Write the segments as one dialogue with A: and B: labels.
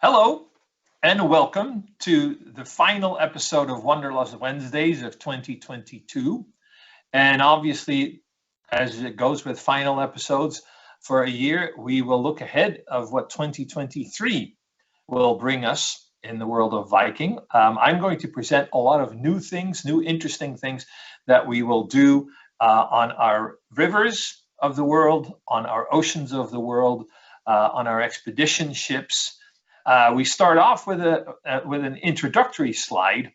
A: Hello and welcome to the final episode of Wanderlust Wednesdays of 2022. And obviously, as it goes with final episodes for a year, we will look ahead of what 2023 will bring us in the world of Viking. I'm going to present a lot of new things, new interesting things that we will do on our rivers of the world, on our oceans of the world, on our expedition ships. We start off with an introductory slide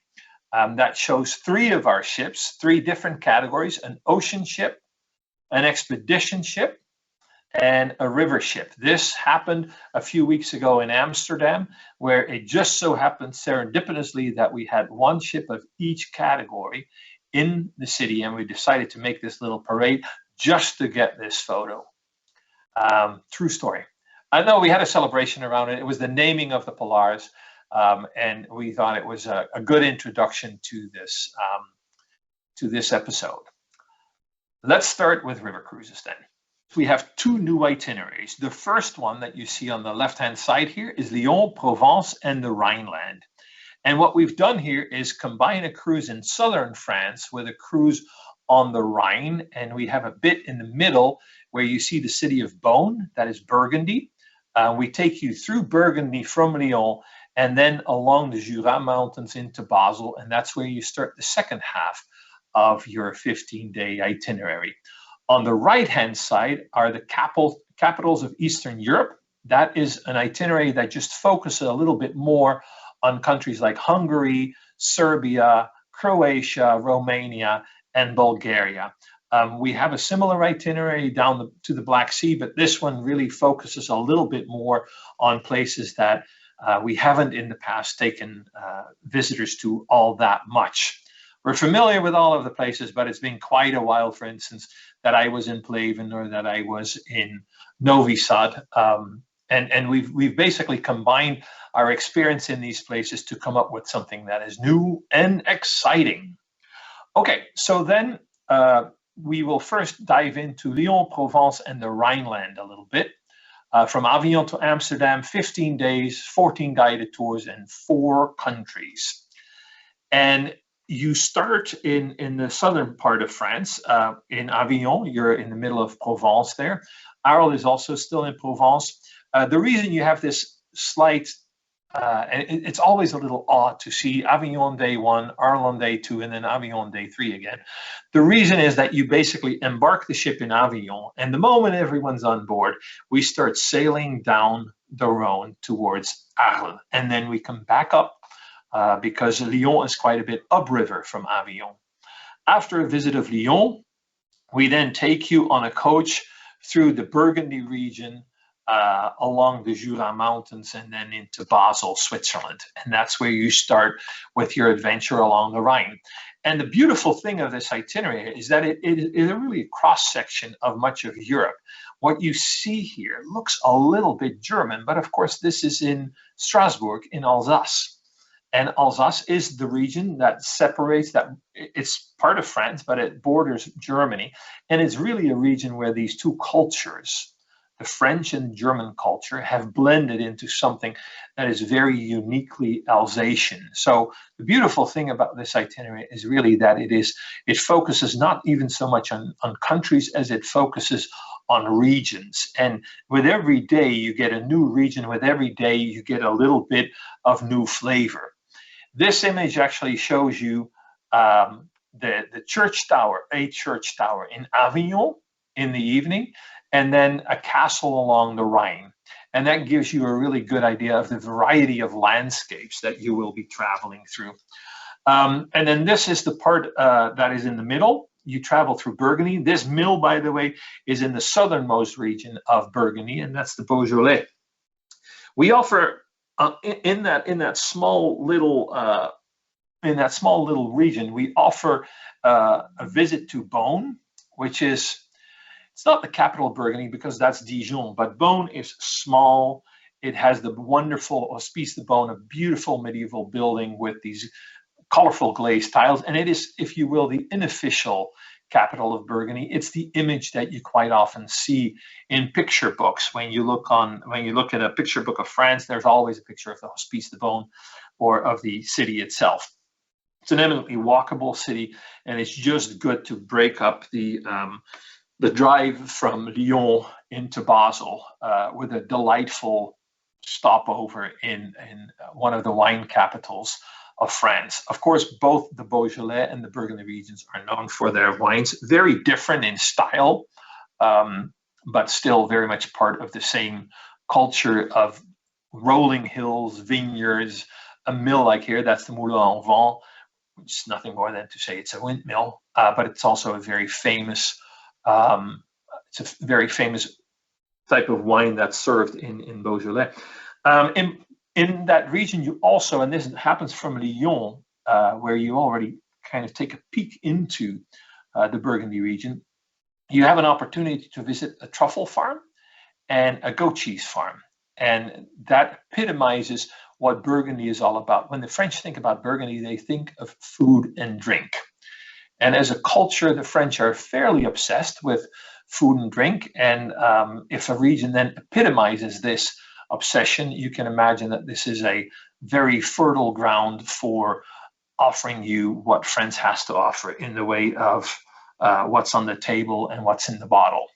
A: that shows three of our ships, three different categories: an ocean ship, an expedition ship, and a river ship. This happened a few weeks ago in Amsterdam, where it just so happened serendipitously that we had one ship of each category in the city, and we decided to make this little parade just to get this photo. True story. I know we had a celebration around it. It was the naming of the Polars, and we thought it was a good introduction to this episode. Let's start with river cruises then. We have two new itineraries. The first one that you see on the left-hand side here is Lyon, Provence, and the Rhineland. And what we've done here is combine a cruise in southern France with a cruise on the Rhine, and we have a bit in the middle where you see the city of Beaune, that is Burgundy. We take you through Burgundy from Lyon and then along the Jura Mountains into Basel, and that's where you start the second half of your 15-day itinerary. On the right-hand side are the capitals of Eastern Europe. That is an itinerary that just focuses a little bit more on countries like Hungary, Serbia, Croatia, Romania, and Bulgaria. We have a similar itinerary down to the Black Sea, but this one really focuses a little bit more on places that we haven't in the past taken visitors to all that much. We're familiar with all of the places, but it's been quite a while, for instance, that I was in Pleven or that I was in Novi Sad. And we've basically combined our experience in these places to come up with something that is new and exciting. Okay, so then we will first dive into Lyon, Provence, and the Rhineland a little bit. From Avignon to Amsterdam, 15 days, 14 guided tours, and 4 countries. And you start in the southern part of France, in Avignon. You're in the middle of Provence there. Arles is also still in Provence. The reason you have this slight, and it's always a little odd to see Avignon day 1, Arles on day 2, and then Avignon day 3 again. The reason is that you basically embark the ship in Avignon, and the moment everyone's on board, we start sailing down the Rhone towards Arles, and then we come back up because Lyon is quite a bit upriver from Avignon. After a visit of Lyon, we then take you on a coach through the Burgundy region, along the Jura Mountains, and then into Basel, Switzerland. And that's where you start with your adventure along the Rhine. And the beautiful thing of this itinerary is that it is really a cross-section of much of Europe. What you see here looks a little bit German, but of course this is in Strasbourg in Alsace. And Alsace is the region that separates, that it's part of France, but it borders Germany. And it's really a region where these two cultures, the French and German culture, have blended into something that is very uniquely Alsatian. So the beautiful thing about this itinerary is really that it focuses not even so much on countries as it focuses on regions. And with every day you get a new region, with every day you get a little bit of new flavor. This image actually shows you the church tower, a church tower in Avignon in the evening, and then a castle along the Rhine. And that gives you a really good idea of the variety of landscapes that you will be traveling through. And then this is the part that is in the middle. You travel through Burgundy. This mill, by the way, is in the southernmost region of Burgundy, and that's the Beaujolais. We offer in that small little region, we offer a visit to Beaune, which is, it's not the capital of Burgundy because that's Dijon, but Beaune is small. It has the wonderful Hospice de Beaune, a beautiful medieval building with these colorful glazed tiles, and it is, if you will, the unofficial capital of Burgundy. It's the image that you quite often see in picture books. When you look at a picture book of France, there's always a picture of the Hospice de Beaune or of the city itself. It's an eminently walkable city, and it's just good to break up the drive from Lyon into Basel with a delightful stopover in one of the wine capitals of France. Of course, both the Beaujolais and the Burgundy regions are known for their wines, very different in style, but still very much part of the same culture of rolling hills, vineyards, a mill like here, that's the Moulin en Vent, which is nothing more than to say it's a windmill, but it's also a very famous type of wine that's served in Beaujolais. In that region, you also, and this happens from Lyon, where you already kind of take a peek into the Burgundy region, you have an opportunity to visit a truffle farm and a goat cheese farm. And that epitomizes what Burgundy is all about. When the French think about Burgundy, they think of food and drink. And as a culture, the French are fairly obsessed with food and drink. And if a region then epitomizes this obsession, you can imagine that this is a very fertile ground for offering you what France has to offer in the way of what's on the table and what's in the bottle.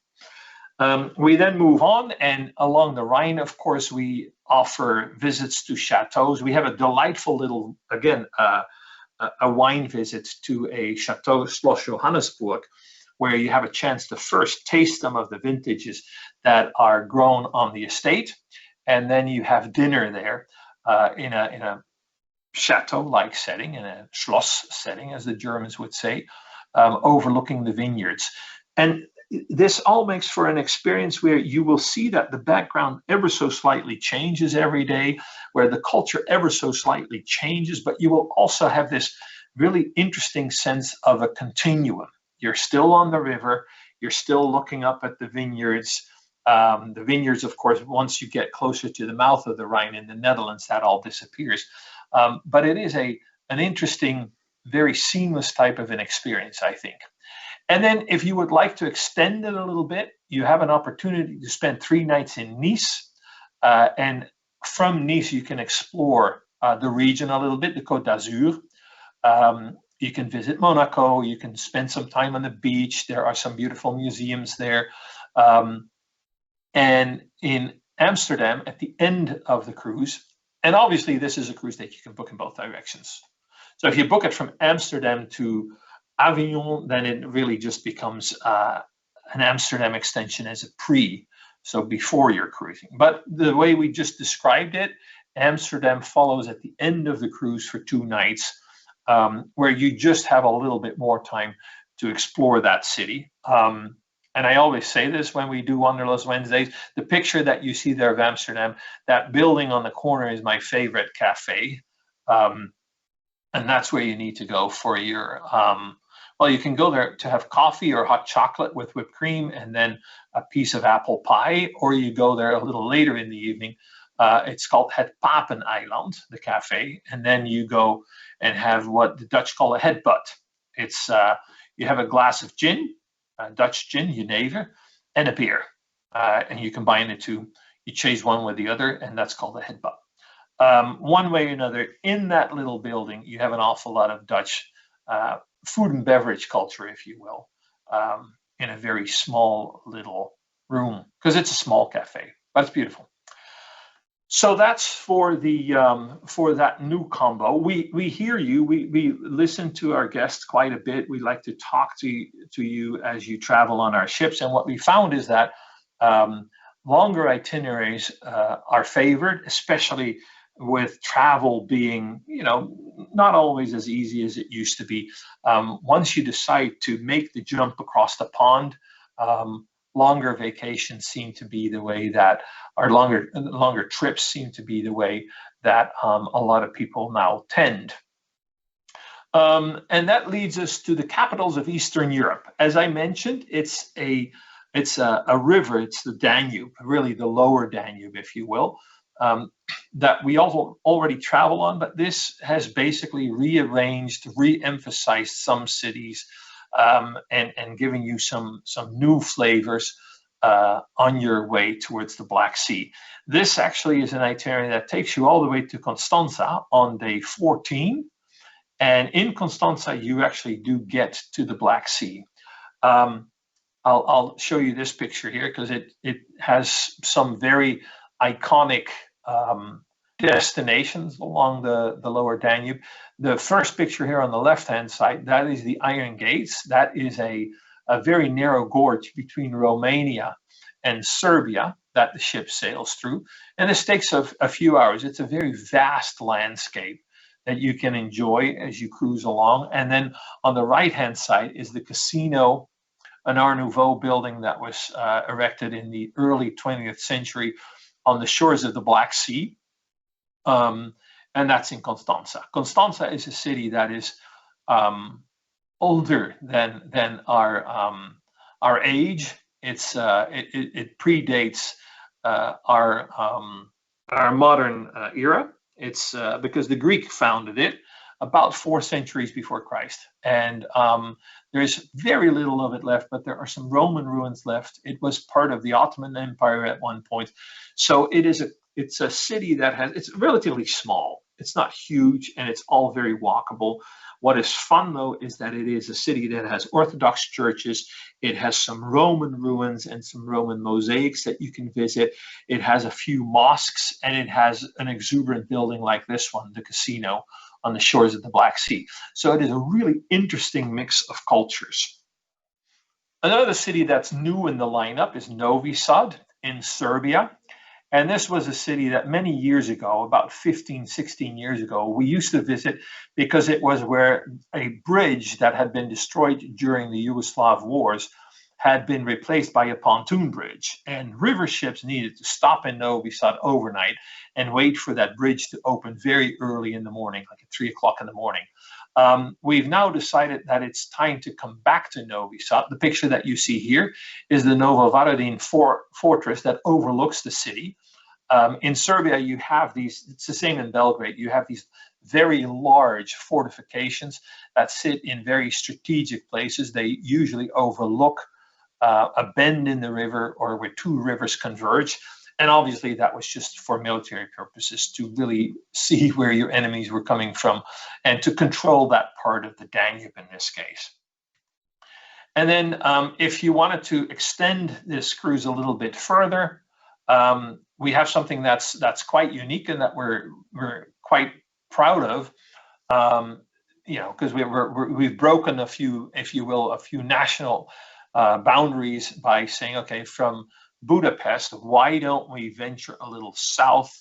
A: We then move on, and along the Rhine, of course, we offer visits to chateaus. We have a delightful little, again, a wine visit to a chateau, Schloss Johannesburg, where you have a chance to first taste some of the vintages that are grown on the estate, and then you have dinner there in a chateau-like setting, in a Schloss setting, as the Germans would say, overlooking the vineyards. And this all makes for an experience where you will see that the background ever so slightly changes every day, where the culture ever so slightly changes, but you will also have this really interesting sense of a continuum. You're still on the river, you're still looking up at the vineyards. The vineyards, of course, once you get closer to the mouth of the Rhine in the Netherlands, that all disappears. But it is an interesting, very seamless type of an experience, I think. And then if you would like to extend it a little bit, you have an opportunity to spend 3 nights in Nice. And from Nice, you can explore the region a little bit, the Côte d'Azur. You can visit Monaco. You can spend some time on the beach. There are some beautiful museums there. And in Amsterdam, at the end of the cruise, and obviously this is a cruise that you can book in both directions. So if you book it from Amsterdam to Avignon, then it really just becomes an Amsterdam extension as a so before you're cruising. But the way we just described it, Amsterdam follows at the end of the cruise for 2 nights, where you just have a little bit more time to explore that city. And I always say this when we do Wanderlust Wednesdays, the picture that you see there of Amsterdam, that building on the corner is my favorite cafe. And that's where you need to go for your, well, you can go there to have coffee or hot chocolate with whipped cream and then a piece of apple pie, or you go there a little later in the evening. It's called Het Papeneiland, the cafe, and then you go and have what the Dutch call a headbutt. It's you have a glass of gin, Dutch gin, Jenever, and a beer, and you combine the two. You chase one with the other, and that's called a headbutt. One way or another, in that little building, you have an awful lot of Dutch food and beverage culture, if you will, in a very small little room, because it's a small cafe, but it's beautiful. So that's for the for that new combo. We hear you. We listen to our guests quite a bit. We like to talk to you as you travel on our ships. And what we found is that longer itineraries are favored, especially with travel being, not always as easy as it used to be. Once you decide to make the jump across the pond, longer vacations seem to be the way that, or longer trips seem to be the way that a lot of people now tend. And that leads us to the capitals of Eastern Europe. As I mentioned, it's a river. It's the Danube, really the lower Danube, if you will, that we also already travel on. But this has basically rearranged, re-emphasized some cities and giving you some new flavors on your way towards the Black Sea. This actually is an itinerary that takes you all the way to Constanza on day 14. And in Constanza, you actually do get to the Black Sea. I'll show you this picture here because it has some very iconic destinations along the lower Danube. The first picture here on the left-hand side, that is the Iron Gates. That is a very narrow gorge between Romania and Serbia that the ship sails through. And this takes a few hours. It's a very vast landscape that you can enjoy as you cruise along. And then on the right-hand side is the casino, an Art Nouveau building that was erected in the early 20th century on the shores of the Black Sea. And that's in Constanza. Constanza is a city that is older than our age. It predates our modern era. It's because the Greek founded it about 4 centuries before Christ, and there's very little of it left, but there are some Roman ruins left. It was part of the Ottoman Empire at one point, so it's a city that it's relatively small. It's not huge, and it's all very walkable. What is fun, though, is that it is a city that has Orthodox churches. It has some Roman ruins and some Roman mosaics that you can visit. It has a few mosques, and it has an exuberant building like this one, the casino, on the shores of the Black Sea. So it is a really interesting mix of cultures. Another city that's new in the lineup is Novi Sad in Serbia. And this was a city that many years ago, about 15, 16 years ago, we used to visit because it was where a bridge that had been destroyed during the Yugoslav wars had been replaced by a pontoon bridge. And river ships needed to stop in Novi Sad overnight and wait for that bridge to open very early in the morning, like at 3 o'clock in the morning. We've now decided that it's time to come back to Novi Sad. The picture that you see here is the Novovaradin fortress that overlooks the city. In Serbia, you have these, it's the same in Belgrade, you have these very large fortifications that sit in very strategic places. They usually overlook a bend in the river or where two rivers converge. And obviously that was just for military purposes, to really see where your enemies were coming from and to control that part of the Danube in this case. And then if you wanted to extend this cruise a little bit further, we have something that's quite unique and that we're quite proud of, because we've broken a few, if you will, a few national boundaries by saying, okay, from Budapest, why don't we venture a little south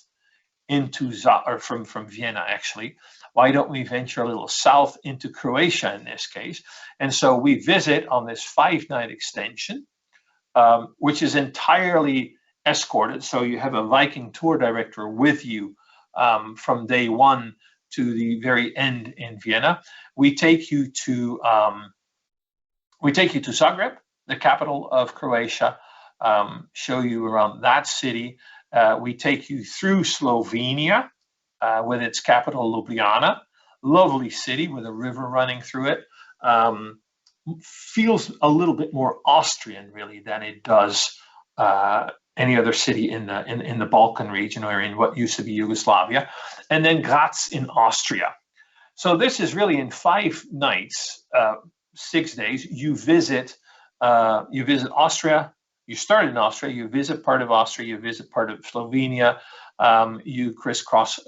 A: into from Vienna actually? Why don't we venture a little south into Croatia in this case? And so we visit on this 5-night extension, which is entirely escorted. So you have a Viking tour director with you from day one to the very end in Vienna. We take you to Zagreb, the capital of Croatia. Show you around that city. We take you through Slovenia with its capital Ljubljana, lovely city with a river running through it. Feels a little bit more Austrian really than it does any other city in the Balkan region or in what used to be Yugoslavia, and then Graz in Austria. So this is really in 5 nights, 6 days. You visit Austria. You start in Austria. You visit part of Austria. You visit part of Slovenia. You crisscross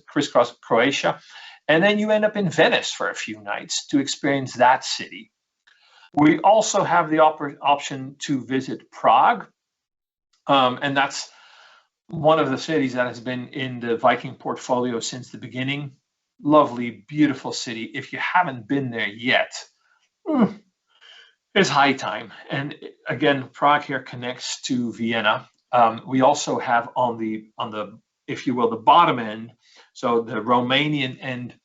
A: crisscross Croatia, and then you end up in Venice for a few nights to experience that city. We also have the option to visit Prague, and that's one of the cities that has been in the Viking portfolio since the beginning. Lovely, beautiful city. If you haven't been there yet, it's high time. And again, Prague here connects to Vienna. We also have on the, if you will, the bottom end, so the Romanian end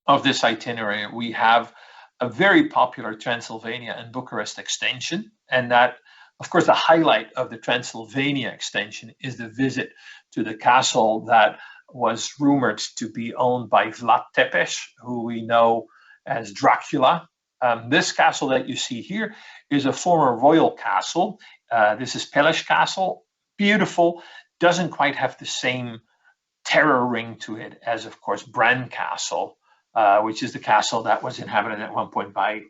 A: of this itinerary, we have a very popular Transylvania and Bucharest extension. And that, of course, the highlight of the Transylvania extension is the visit to the castle that was rumored to be owned by Vlad Tepes, who we know as Dracula. This castle that you see here is a former royal castle. This is Pelish Castle. Beautiful, doesn't quite have the same terror ring to it as, of course, Bran Castle, which is the castle that was inhabited at one point by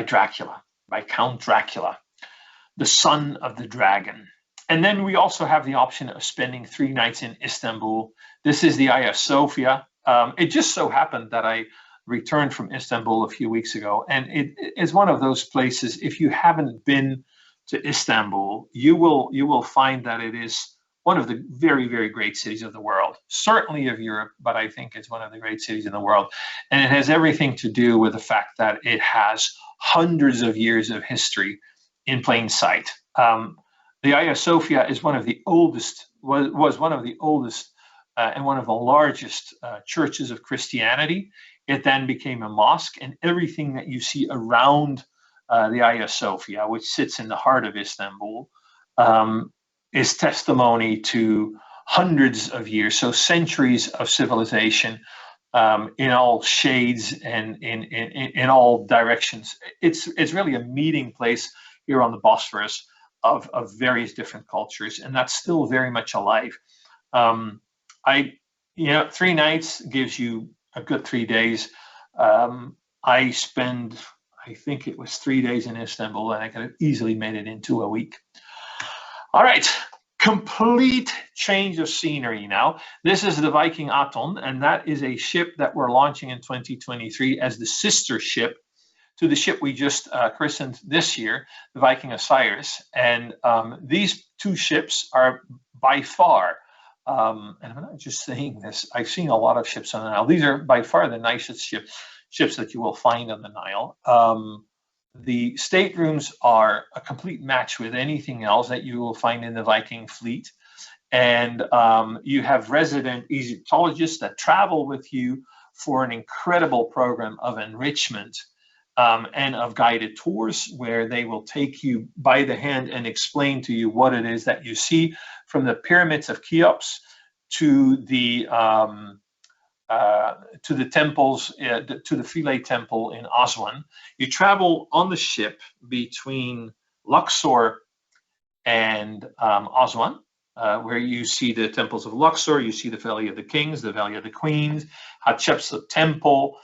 A: Dracula, by Count Dracula, the son of the dragon. And then we also have the option of spending 3 nights in Istanbul. This is the Hagia Sophia. It just so happened that I returned from Istanbul a few weeks ago, and it is one of those places, if you haven't been to Istanbul, you will find that it is one of the very, very great cities of the world, certainly of Europe, but I think it's one of the great cities in the world. And it has everything to do with the fact that it has hundreds of years of history in plain sight. The Hagia Sophia is one of the oldest, was one of the oldest and one of the largest churches of Christianity. It then became a mosque, and everything that you see around the Hagia Sophia, which sits in the heart of Istanbul, is testimony to hundreds of years, so centuries of civilization in all shades and in all directions. It's really a meeting place here on the Bosphorus of various different cultures, and that's still very much alive. 3 nights gives you a good 3 days. I spend, I think it was 3 days in Istanbul, and I could have easily made it into a week. All right, complete change of scenery now. This is the Viking Aton, and that is a ship that we're launching in 2023 as the sister ship to the ship we just christened this year, the Viking Osiris. And these 2 ships are by far, and I'm not just saying this, I've seen a lot of ships on the Nile. These are by far the nicest ships that you will find on the Nile. The staterooms are a complete match with anything else that you will find in the Viking fleet. And you have resident Egyptologists that travel with you for an incredible program of enrichment and of guided tours, where they will take you by the hand and explain to you what it is that you see, from the pyramids of Cheops to the temples, to the Philae Temple in Aswan. You travel on the ship between Luxor and Aswan, where you see the temples of Luxor, you see the Valley of the Kings, the Valley of the Queens, Hatshepsut Temple.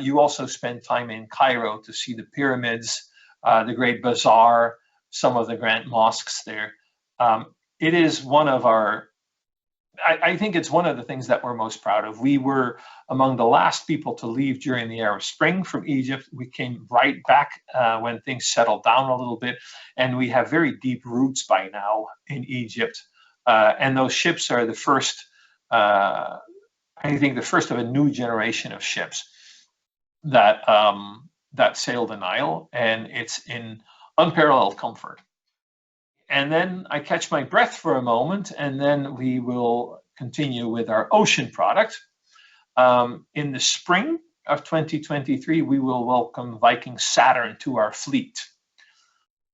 A: You also spend time in Cairo to see the pyramids, the Great Bazaar, some of the grand mosques there. It is one of our, I think it's one of the things that we're most proud of. We were among the last people to leave during the Arab Spring from Egypt. We came right back when things settled down a little bit, and we have very deep roots by now in Egypt. And those ships are the first, I think, the first of a new generation of ships that sail the Nile, and it's in unparalleled comfort. And then I catch my breath for a moment, and then we will continue with our ocean product. In the spring of 2023, we will welcome Viking Saturn to our fleet.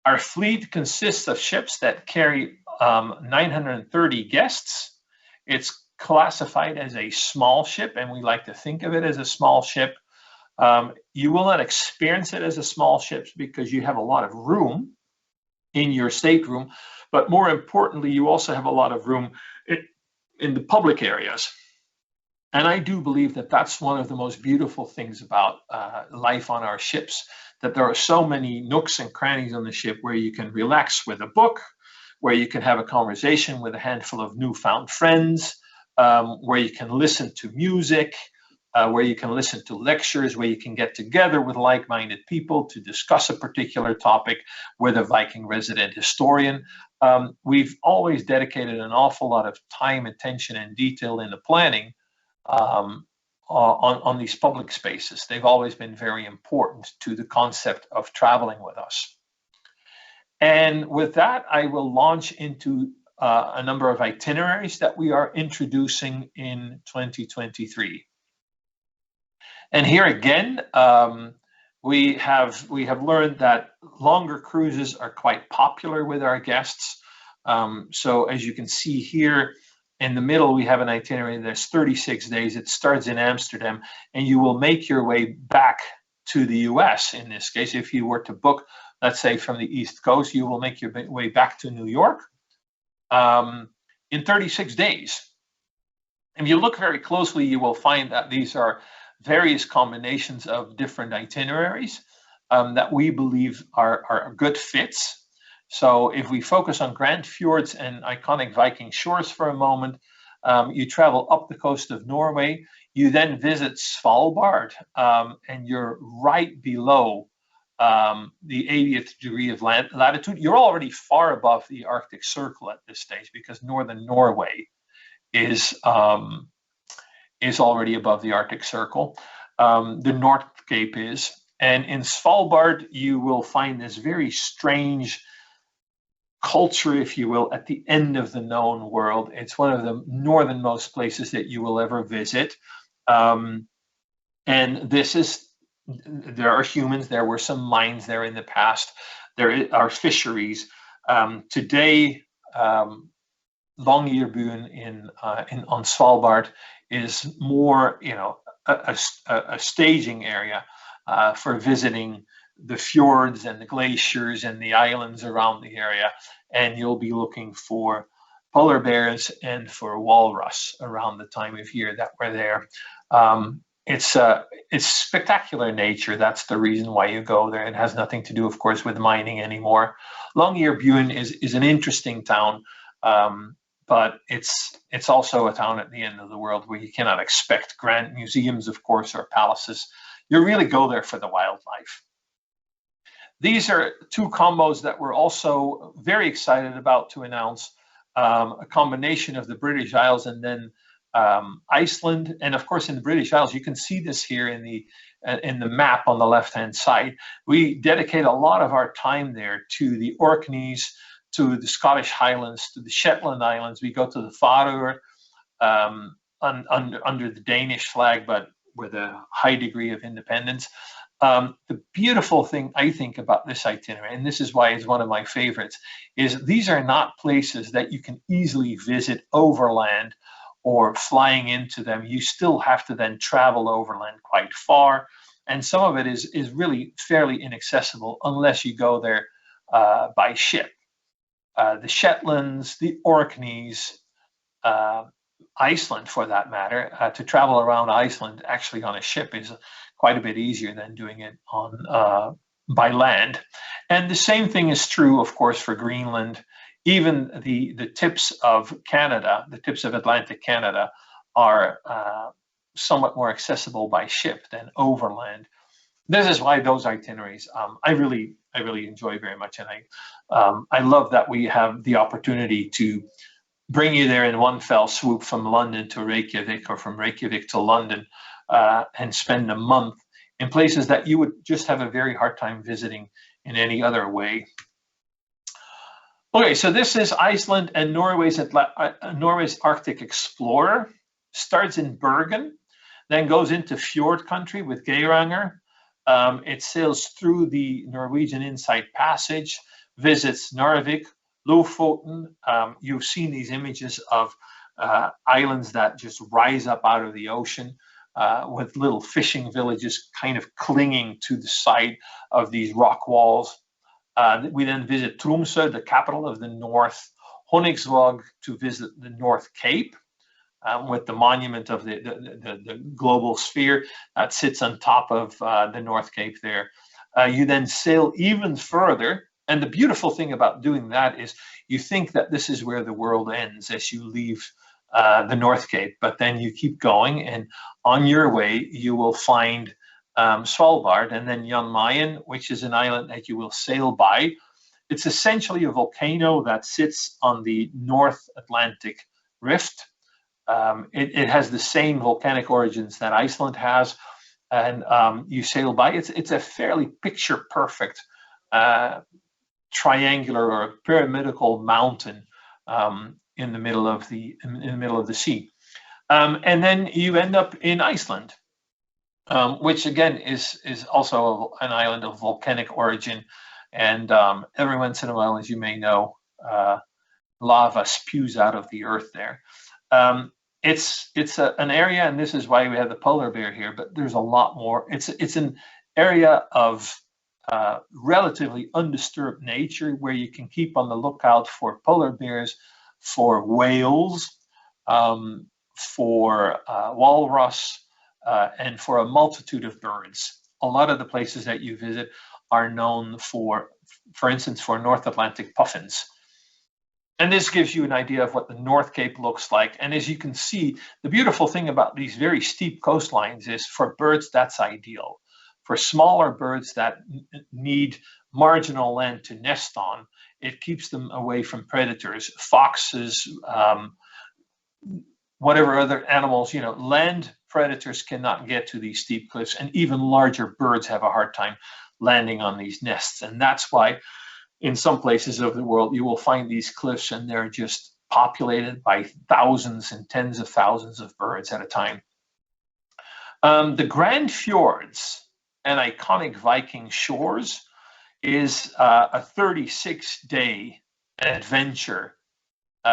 A: Our fleet consists of ships that carry 930 guests. It's classified as a small ship, and we like to think of it as a small ship. You will not experience it as a small ship because you have a lot of room in your stateroom, but more importantly, you also have a lot of room in the public areas. And I do believe that that's one of the most beautiful things about life on our ships, that there are so many nooks and crannies on the ship where you can relax with a book, where you can have a conversation with a handful of newfound friends, where you can listen to music, where you can listen to lectures, where you can get together with like-minded people to discuss a particular topic with a Viking resident historian. We've always dedicated an awful lot of time, attention, and detail in the planning on these public spaces. They've always been very important to the concept of traveling with us. And with that, I will launch into a number of itineraries that we are introducing in 2023. And here again, we have learned that longer cruises are quite popular with our guests. So as you can see here, in the middle, we have an itinerary that's 36 days. It starts in Amsterdam, and you will make your way back to the US. In this case, if you were to book, let's say from the East Coast, you will make your way back to New York in 36 days. If you look very closely, you will find that these are various combinations of different itineraries that we believe are good fits. So if we focus on Grand Fjords and iconic Viking shores for a moment, you travel up the coast of Norway, you then visit Svalbard, and you're right below the 80th degree of latitude. You're already far above the Arctic Circle at this stage, because northern Norway is already above the Arctic Circle. The North Cape is. And in Svalbard, you will find this very strange culture, if you will, at the end of the known world. It's one of the northernmost places that you will ever visit. And there are humans, there were some mines there in the past, there are fisheries. Today, Longyearbyen on Svalbard is more, a staging area for visiting the fjords and the glaciers and the islands around the area, and you'll be looking for polar bears and for walrus around the time of year that we're there. It's spectacular nature. That's the reason why you go there. It has nothing to do, of course, with mining anymore. Longyearbyen is an interesting town, but it's also a town at the end of the world where you cannot expect grand museums, of course, or palaces. You really go there for the wildlife. These are two combos that we're also very excited about to announce, a combination of the British Isles and then Iceland. And of course, in the British Isles, you can see this here in the map on the left-hand side. We dedicate a lot of our time there to the Orkneys, to the Scottish Highlands, to the Shetland Islands. We go to the Faroe under the Danish flag, but with a high degree of independence. The beautiful thing, I think, about this itinerary, and this is why it's one of my favorites, is these are not places that you can easily visit overland or flying into them. You still have to then travel overland quite far, and some of it is really fairly inaccessible unless you go there by ship. The Shetlands, the Orkneys, Iceland for that matter, to travel around Iceland actually on a ship is quite a bit easier than doing it on by land. And the same thing is true, of course, for Greenland. Even the tips of Canada, the tips of Atlantic Canada, are somewhat more accessible by ship than overland. This is why those itineraries I really enjoy very much, and I love that we have the opportunity to bring you there in one fell swoop from London to Reykjavik, or from Reykjavik to London, and spend a month in places that you would just have a very hard time visiting in any other way. Okay, so this is Iceland and Norway's Arctic Explorer. Starts in Bergen, then goes into fjord country with Geiranger. It sails through the Norwegian Inside Passage, visits Narvik, Lofoten. You've seen these images of islands that just rise up out of the ocean, with little fishing villages kind of clinging to the side of these rock walls. We then visit Tromsø, the capital of the north, Honningsvåg to visit the North Cape, with the monument of the global sphere that sits on top of the North Cape there. You then sail even further. And the beautiful thing about doing that is you think that this is where the world ends as you leave the North Cape, but then you keep going, and on your way you will find Svalbard and then Jan Mayen, which is an island that you will sail by. It's essentially a volcano that sits on the North Atlantic Rift. It has the same volcanic origins that Iceland has, and you sail by. It's a fairly picture-perfect triangular or pyramidal mountain in the middle of the sea, and then you end up in Iceland, which again is also an island of volcanic origin, and every once in a while, as you may know, lava spews out of the earth there. It's an area, and this is why we have the polar bear here, but there's a lot more. It's an area of relatively undisturbed nature where you can keep on the lookout for polar bears, for whales, for walrus, and for a multitude of birds. A lot of the places that you visit are known for instance, for North Atlantic puffins. And this gives you an idea of what the North Cape looks like. And as you can see, the beautiful thing about these very steep coastlines is for birds, that's ideal. For smaller birds that need marginal land to nest on, it keeps them away from predators, foxes, whatever other animals, land predators cannot get to these steep cliffs, and even larger birds have a hard time landing on these nests. And that's why in some places of the world, you will find these cliffs and they're just populated by thousands and tens of thousands of birds at a time. The Grand Fjords and iconic Viking shores is a 36-day adventure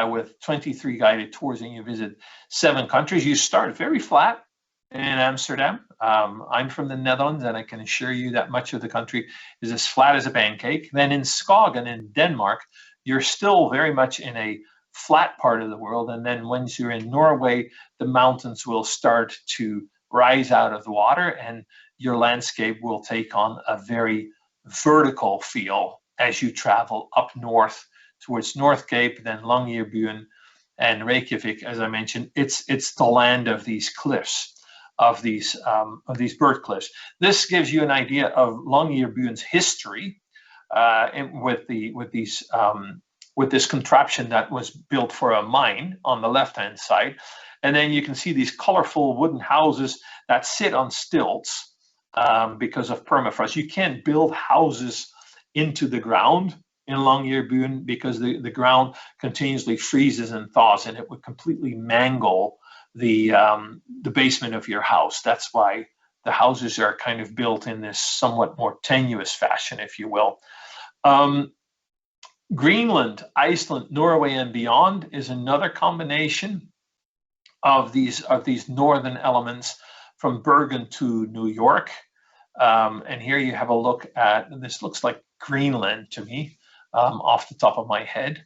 A: with 23 guided tours, and you visit 7 countries. You start very flat in Amsterdam. I'm from the Netherlands, and I can assure you that much of the country is as flat as a pancake. Then in Skagen in Denmark, you're still very much in a flat part of the world. And then once you're in Norway, the mountains will start to rise out of the water, and your landscape will take on a very vertical feel as you travel up north towards North Cape, then Longyearbyen and Reykjavik. As I mentioned, it's the land of these cliffs, of these bird cliffs. This gives you an idea of Longyearbyen's history with this contraption that was built for a mine on the left-hand side. And then you can see these colorful wooden houses that sit on stilts because of permafrost. You can't build houses into the ground in Longyearbyen because the ground continuously freezes and thaws, and it would completely mangle the basement of your house. That's why the houses are kind of built in this somewhat more tenuous fashion, if you will. Greenland, Iceland, Norway, and beyond is another combination of these northern elements from Bergen to New York. And here you have a look at, and this looks like Greenland to me, off the top of my head.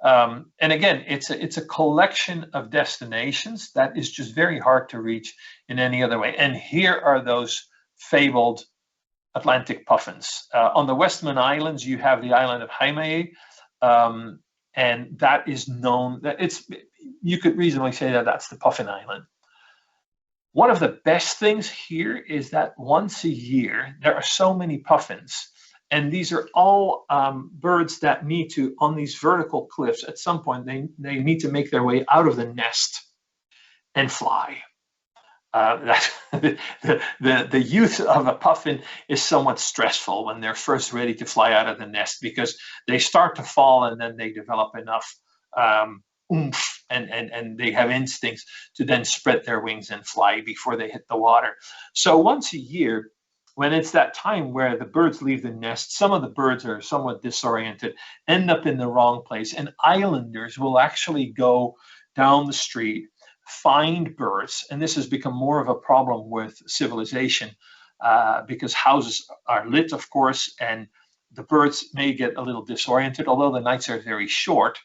A: And again, it's a collection of destinations that is just very hard to reach in any other way. And here are those fabled Atlantic puffins. On the Westman Islands, you have the island of Heimaey, and that is known, that you could reasonably say that that's the Puffin Island. One of the best things here is that once a year, there are so many puffins. And these are all birds that need to, on these vertical cliffs, at some point, they need to make their way out of the nest and fly. The youth of a puffin is somewhat stressful when they're first ready to fly out of the nest, because they start to fall and then they develop enough oomph and they have instincts to then spread their wings and fly before they hit the water. So once a year, when it's that time where the birds leave the nest, some of the birds are somewhat disoriented, end up in the wrong place, and islanders will actually go down the street, find birds, and this has become more of a problem with civilization because houses are lit, of course, and the birds may get a little disoriented, although the nights are very short.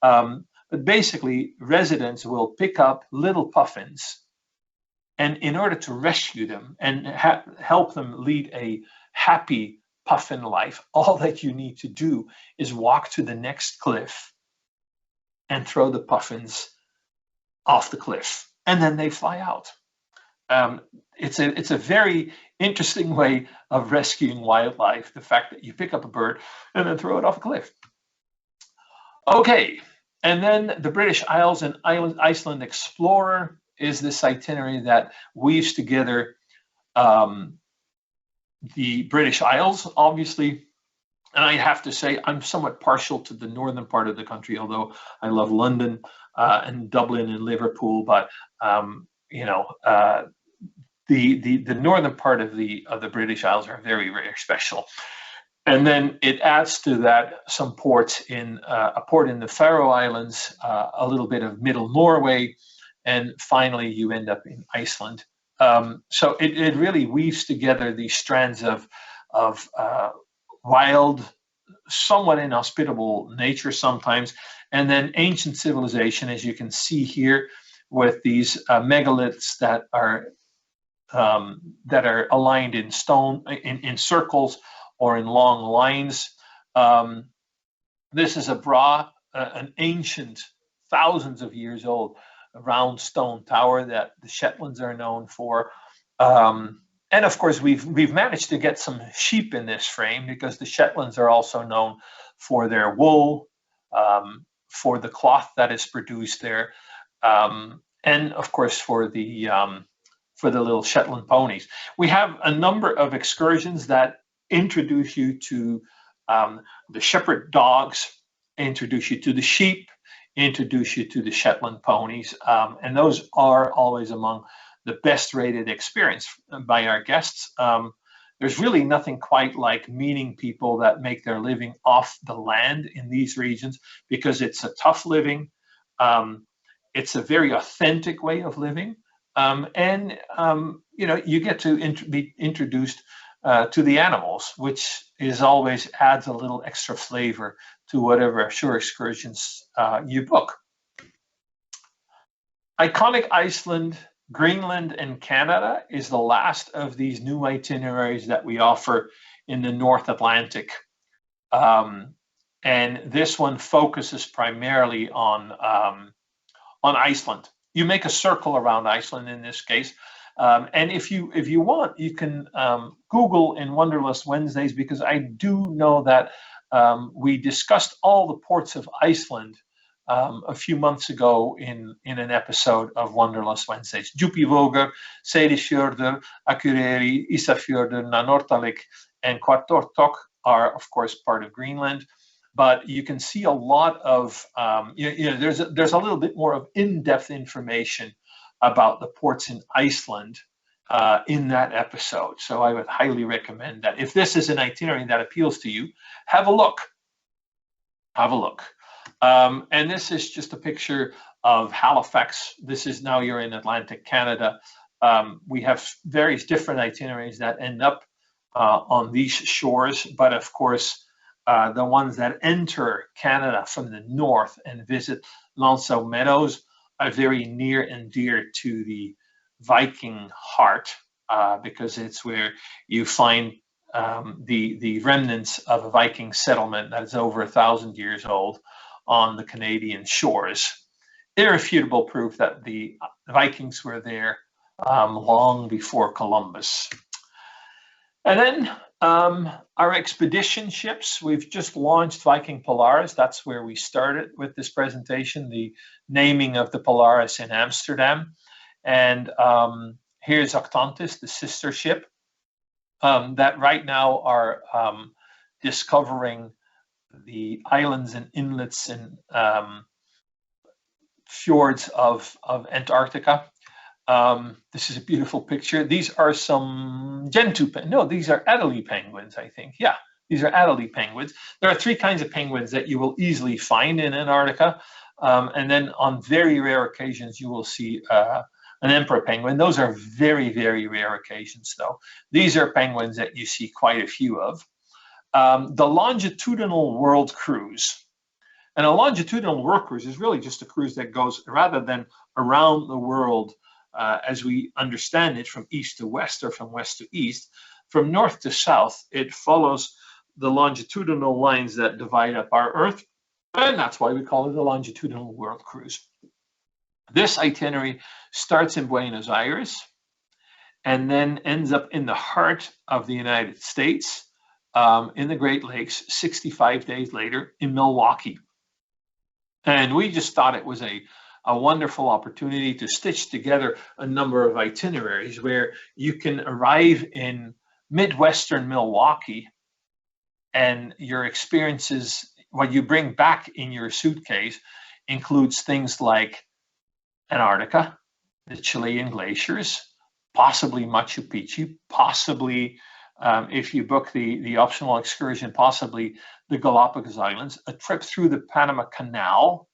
A: But basically, residents will pick up little puffins, and in order to rescue them and help them lead a happy puffin life, all that you need to do is walk to the next cliff and throw the puffins off the cliff, and then they fly out. It's a very interesting way of rescuing wildlife, the fact that you pick up a bird and then throw it off a cliff. Okay, and then the British Isles and Iceland Explorer is this itinerary that weaves together the British Isles, obviously. And I have to say, I'm somewhat partial to the northern part of the country, although I love London and Dublin and Liverpool. But the northern part of the British Isles are very, very special. And then it adds to that some ports in a port in the Faroe Islands, a little bit of middle Norway, and finally you end up in Iceland, So it really weaves together these strands of wild, somewhat inhospitable nature sometimes, and then ancient civilization, as you can see here, with these megaliths that are aligned in stone, in circles or in long lines. This is a an ancient, thousands of years old, round stone tower that the Shetlands are known for. And of course, we've managed to get some sheep in this frame because the Shetlands are also known for their wool, for the cloth that is produced there, and of course for the little Shetland ponies. We have a number of excursions that introduce you to the shepherd dogs, introduce you to the sheep, introduce you to the Shetland ponies, and those are always among the best rated experience by our guests. There's really nothing quite like meeting people that make their living off the land in these regions, because it's a tough living. It's a very authentic way of living. And you get to be introduced to the animals, which always adds a little extra flavor to whatever shore excursions you book. Iconic Iceland, Greenland, and Canada is the last of these new itineraries that we offer in the North Atlantic. And this one focuses primarily on Iceland. You make a circle around Iceland in this case. And if you want, you can Google in Wanderlust Wednesdays, because I do know that we discussed all the ports of Iceland a few months ago in an episode of Wanderlust Wednesdays. Djúpivogur, Seyðisfjörður, Akureyri, Ísafjörður, Nanortalik, and Qaqortoq are, of course, part of Greenland. But you can see a lot of, there's a little bit more of in-depth information about the ports in Iceland in that episode. So I would highly recommend that. If this is an itinerary that appeals to you, have a look. Have a look. And this is just a picture of Halifax. This is now you're in Atlantic Canada. We have various different itineraries that end up on these shores, but of course, the ones that enter Canada from the north and visit Lansau Meadows are very near and dear to the Viking heart, because it's where you find the remnants of a Viking settlement that is over 1,000 years old on the Canadian shores. Irrefutable proof that the Vikings were there long before Columbus. And then our expedition ships, we've just launched Viking Polaris. That's where we started with this presentation, the naming of the Polaris in Amsterdam. And here's Octantis, the sister ship, that right now are discovering the islands and inlets and fjords of Antarctica. This is a beautiful picture. These are some Gentoo, no, these are Adelie penguins, I think. Yeah, these are Adelie penguins. There are three kinds of penguins that you will easily find in Antarctica. And then on very rare occasions, you will see an emperor penguin. Those are very, very rare occasions, though. These are penguins that you see quite a few of. The longitudinal world cruise. And a longitudinal world cruise is really just a cruise that goes, rather than around the world as we understand it, from east to west or from west to east, from north to south, it follows the longitudinal lines that divide up our Earth. And that's why we call it a longitudinal world cruise. This itinerary starts in Buenos Aires and then ends up in the heart of the United States, in the Great Lakes, 65 days later in Milwaukee. And we just thought it was a wonderful opportunity to stitch together a number of itineraries where you can arrive in Midwestern Milwaukee and your experiences, what you bring back in your suitcase, includes things like Antarctica, the Chilean glaciers, possibly Machu Picchu, possibly, if you book the optional excursion, possibly the Galapagos Islands, a trip through the Panama Canal,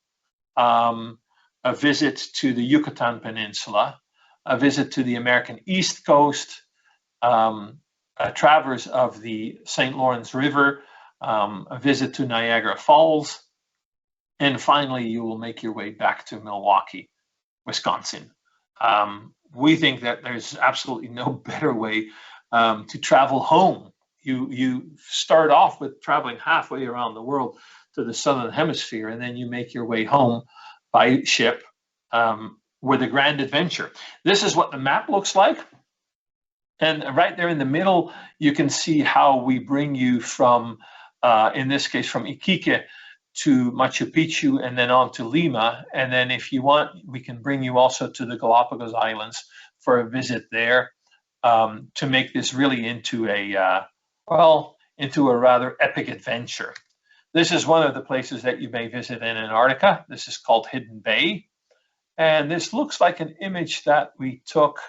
A: a visit to the Yucatan Peninsula, a visit to the American East Coast, a traverse of the St. Lawrence River, a visit to Niagara Falls, and finally you will make your way back to Milwaukee, Wisconsin. We think that there's absolutely no better way to travel home. You start off with traveling halfway around the world to the southern hemisphere, and then you make your way home by ship with a grand adventure. This is what the map looks like. And right there in the middle, you can see how we bring you from, in this case, from Iquique to Machu Picchu and then on to Lima. And then if you want, we can bring you also to the Galapagos Islands for a visit there, to make this really into a, into a rather epic adventure. This is one of the places that you may visit in Antarctica. This is called Hidden Bay. And this looks like an image that we took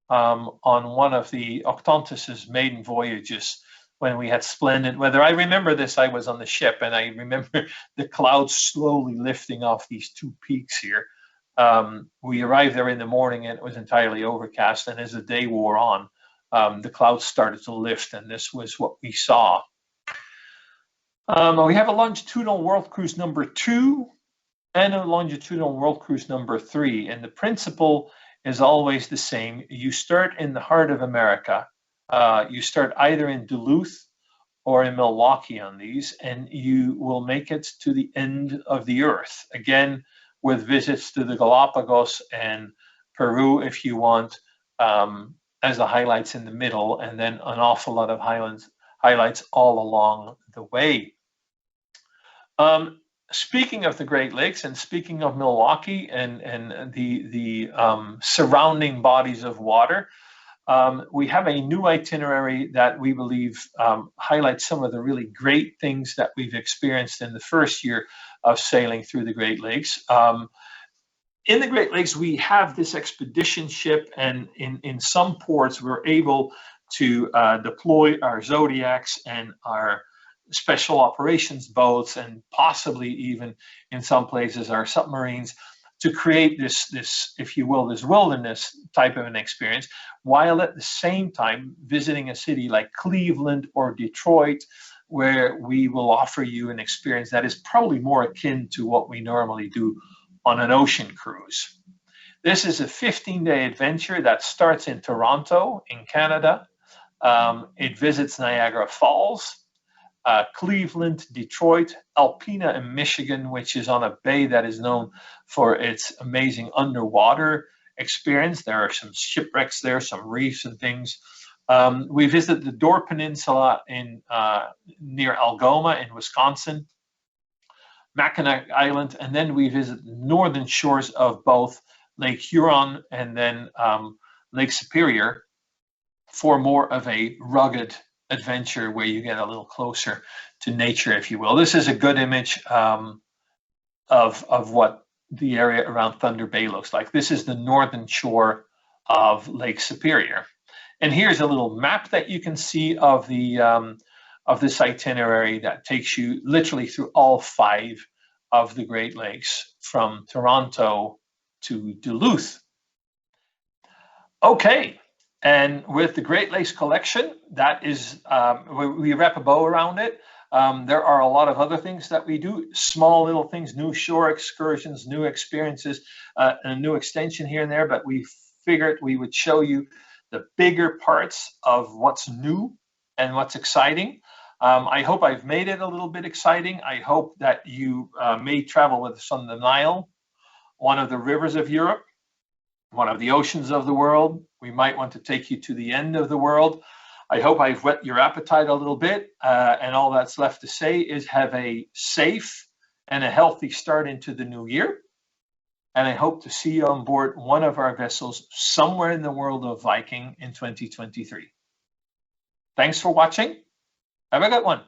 A: on one of the Octantis's maiden voyages when we had splendid weather. I remember this, I was on the ship, and I remember the clouds slowly lifting off these two peaks here. We arrived there in the morning and it was entirely overcast, and as the day wore on, the clouds started to lift, and this was what we saw. We have a longitudinal world cruise number 2 and a longitudinal world cruise number 3, and the principle is always the same. You start in the heart of America. You start either in Duluth or in Milwaukee on these, and you will make it to the end of the earth. Again, with visits to the Galapagos and Peru if you want, as the highlights in the middle, and then an awful lot of highlights all along the way. Speaking of the Great Lakes and speaking of Milwaukee and the surrounding bodies of water, we have a new itinerary that we believe highlights some of the really great things that we've experienced in the first year of sailing through the Great Lakes. In the Great Lakes, we have this expedition ship, and in some ports, we're able to deploy our Zodiacs and our special operations boats, and possibly even in some places our submarines, to create this, if you will, this wilderness type of an experience, while at the same time visiting a city like Cleveland or Detroit, where we will offer you an experience that is probably more akin to what we normally do on an ocean cruise. This is a 15-day adventure that starts in Toronto, in Canada. It visits Niagara Falls, Cleveland, Detroit, Alpena in Michigan, which is on a bay that is known for its amazing underwater experience. There are some shipwrecks there, some reefs and things. We visit the Door Peninsula in near Algoma in Wisconsin, Mackinac Island, and then we visit the northern shores of both Lake Huron and then Lake Superior for more of a rugged adventure where you get a little closer to nature, if you will. This is a good image of what the area around Thunder Bay looks like. This is the northern shore of Lake Superior. And here's a little map that you can see of the of this itinerary that takes you literally through all 5 of the Great Lakes, from Toronto to Duluth. Okay. And with the Great Lakes collection, that is, we wrap a bow around it. There are a lot of other things that we do, small little things, new shore excursions, new experiences, and a new extension here and there, but we figured we would show you the bigger parts of what's new and what's exciting. I hope I've made it a little bit exciting. I hope that you may travel with us on the Nile, one of the rivers of Europe, one of the oceans of the world. We might want to take you to the end of the world. I hope I've whet your appetite a little bit, and all that's left to say is have a safe and a healthy start into the new year. And I hope to see you on board one of our vessels somewhere in the world of Viking in 2023. Thanks for watching. Have a good one.